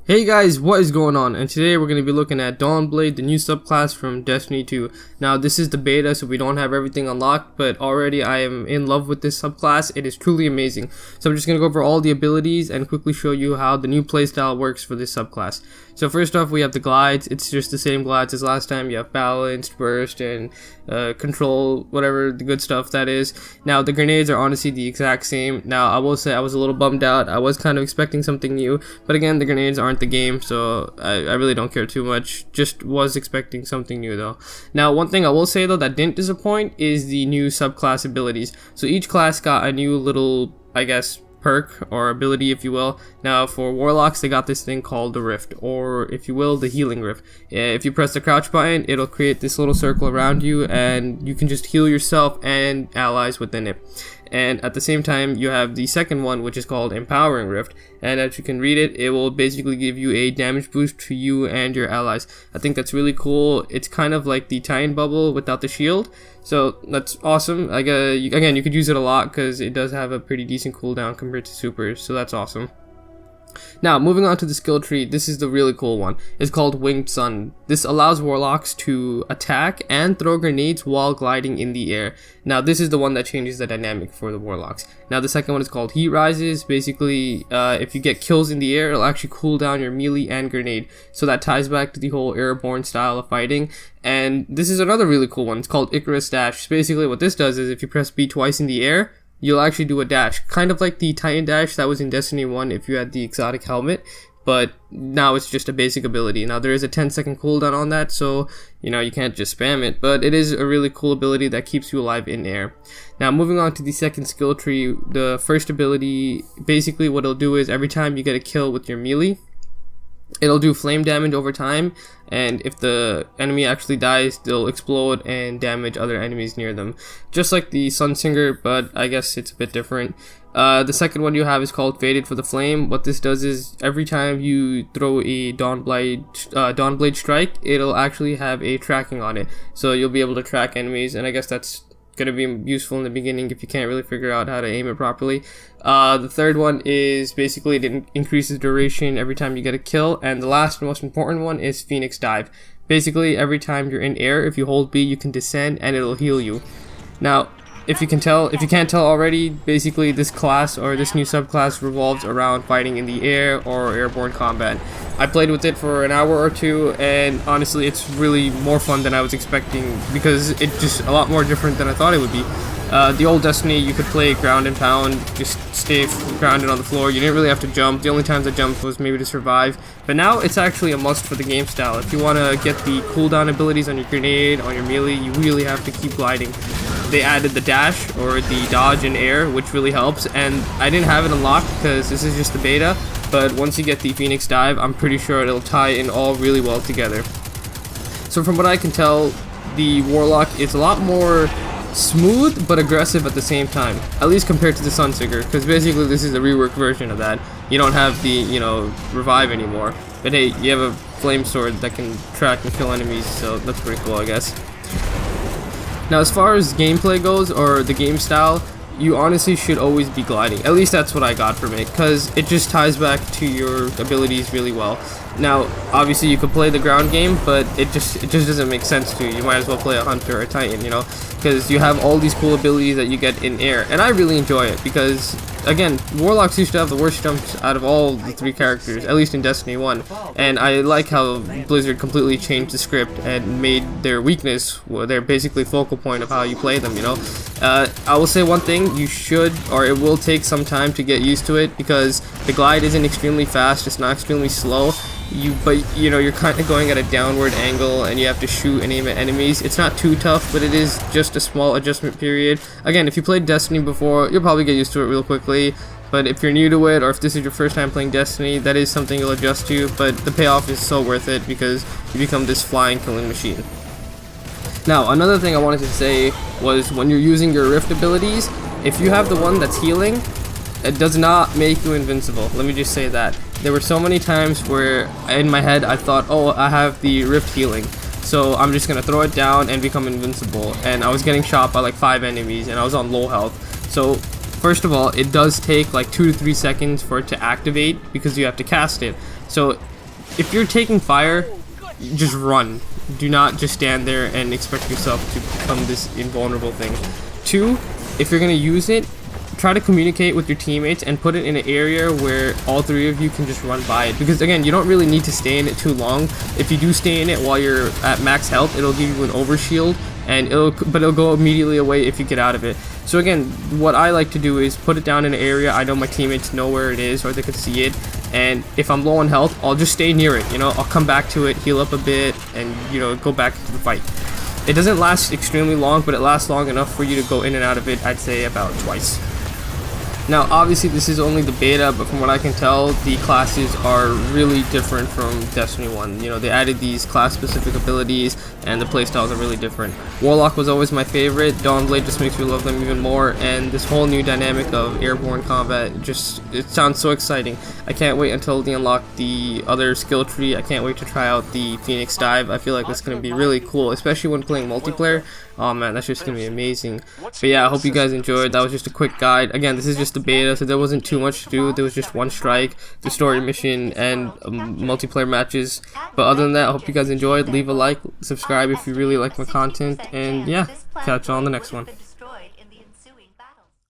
Hey guys, what is going on? And today we're going to be looking at Dawnblade, the new subclass from Destiny 2. Now this is the beta, so we don't have everything unlocked, but already I am in love with this subclass. It is truly amazing. So I'm just going to go over all the abilities and quickly show you how the new playstyle works for this subclass. So first off, we have the glides. It's just the same glides as last time. You have balanced, burst, and control, whatever the good stuff that is. Now the grenades are honestly the exact same. Now I will say I was a little bummed out. I was kind of expecting something new, but again, the grenades aren't the game, so I really don't care too much. Just was expecting something new though. Now one thing I will say though that didn't disappoint is the new subclass abilities. So each class got a new little, I guess, perk or ability, if you will. Now for Warlocks, they got this thing called the Rift, or if you will, the Healing Rift. If you press the crouch button, it'll create this little circle around you and you can just heal yourself and allies within it. And at the same time, you have the second one, which is called Empowering Rift, and as you can read it, it will basically give you a damage boost to you and your allies. I think that's really cool. It's kind of like the Titan bubble without the shield, so that's awesome. Again, you could use it a lot because it does have a pretty decent cooldown compared to supers, so that's awesome. Now, moving on to the skill tree, this is the really cool one. It's called Winged Sun. This allows Warlocks to attack and throw grenades while gliding in the air. Now, this is the one that changes the dynamic for the Warlocks. Now, the second one is called Heat Rises. Basically, if you get kills in the air, it'll actually cool down your melee and grenade. So that ties back to the whole airborne style of fighting. And this is another really cool one. It's called Icarus Dash. So basically, what this does is if you press B twice in the air, you'll actually do a dash, kind of like the Titan dash that was in Destiny 1 if you had the exotic helmet, but now it's just a basic ability. Now there is a 10-second cooldown on that, so you can't just spam it, but it is a really cool ability that keeps you alive in air. Now moving on to the second skill tree, the first ability, basically what it'll do is every time you get a kill with your melee, it'll do flame damage over time, and if the enemy actually dies, they'll explode and damage other enemies near them. Just like the Sunsinger, but I guess it's a bit different. The second one you have is called Fated for the Flame. What this does is every time you throw a Dawnblade strike, it'll actually have a tracking on it. So you'll be able to track enemies, and I guess that's going to be useful in the beginning if you can't really figure out how to aim it properly. The third one is basically it increases duration every time you get a kill, and the last and most important one is Phoenix Dive. Basically every time you're in air, if you hold B, you can descend and it'll heal you. Now if you can't tell already, basically this class or this new subclass revolves around fighting in the air or airborne combat. I played with it for an hour or two, and honestly it's really more fun than I was expecting because it's just a lot more different than I thought it would be. The old Destiny, you could play ground and pound, just stay grounded on the floor. You didn't really have to jump. The only times I jumped was maybe to survive. But now it's actually a must for the game style. If you want to get the cooldown abilities on your grenade, on your melee, you really have to keep gliding. They added the dash or the dodge in air, which really helps, and I didn't have it unlocked because this is just the beta, but once you get the Phoenix Dive, I'm pretty sure it'll tie in all really well together. So from what I can tell, the Warlock is a lot more smooth but aggressive at the same time, at least compared to the Sunsinger, because basically this is a reworked version of that. You don't have the, revive anymore, but hey, you have a flame sword that can track and kill enemies, so that's pretty cool, I guess. Now as far as gameplay goes, or the game style, you honestly should always be gliding. At least that's what I got from it, because it just ties back to your abilities really well. Now obviously you could play the ground game, but it just doesn't make sense to you. You might as well play a Hunter or a Titan, because you have all these cool abilities that you get in air, and I really enjoy it because, again, Warlocks used to have the worst jumps out of all the three characters, at least in Destiny 1, and I like how Blizzard completely changed the script and made their weakness their basically focal point of how you play them, I will say one thing, you should, or it will take some time to get used to it, because the glide isn't extremely fast, it's not extremely slow, but you're kind of going at a downward angle and you have to shoot and aim at enemies. It's not too tough, but it is just a small adjustment period. Again, if you played Destiny before, you'll probably get used to it real quickly, but if you're new to it, or if this is your first time playing Destiny, that is something you'll adjust to, but the payoff is so worth it because you become this flying killing machine. Now another thing I wanted to say was when you're using your Rift abilities, if you have the one that's healing, it does not make you invincible. Let me just say that. There were so many times where in my head I thought, oh, I have the Rift healing, so I'm just gonna throw it down and become invincible, and I was getting shot by like 5 enemies and I was on low health. So first of all, it does take like 2 to 3 seconds for it to activate because you have to cast it. So if you're taking fire, just run. Do not just stand there and expect yourself to become this invulnerable thing. 2, if you're gonna use it, try to communicate with your teammates and put it in an area where all 3 of you can just run by it, because again, you don't really need to stay in it too long. If you do stay in it while you're at max health, it'll give you an overshield, and it'll go immediately away if you get out of it. So again, what I like to do is put it down in an area I know my teammates know where it is, or they can see it, and if I'm low on health, I'll just stay near it, you know, I'll come back to it, heal up a bit, and you know, go back into the fight. It doesn't last extremely long, but it lasts long enough for you to go in and out of it, I'd say about twice. Now obviously this is only the beta, but from what I can tell, the classes are really different from Destiny 1. You know, they added these class specific abilities and the playstyles are really different. Warlock was always my favorite, Dawnblade just makes me love them even more, and this whole new dynamic of airborne combat, it sounds so exciting. I can't wait until they unlock the other skill tree. I can't wait to try out the Phoenix Dive. I feel like it's going to be really cool, especially when playing multiplayer. Oh man, that's just going to be amazing. But yeah, I hope you guys enjoyed. That was just a quick guide. Again, this is just the beta, so there wasn't too much to do. There was just one strike, the story mission, and multiplayer matches. But other than that, I hope you guys enjoyed. Leave a like, subscribe if you really like my content, and yeah, catch you on the next one.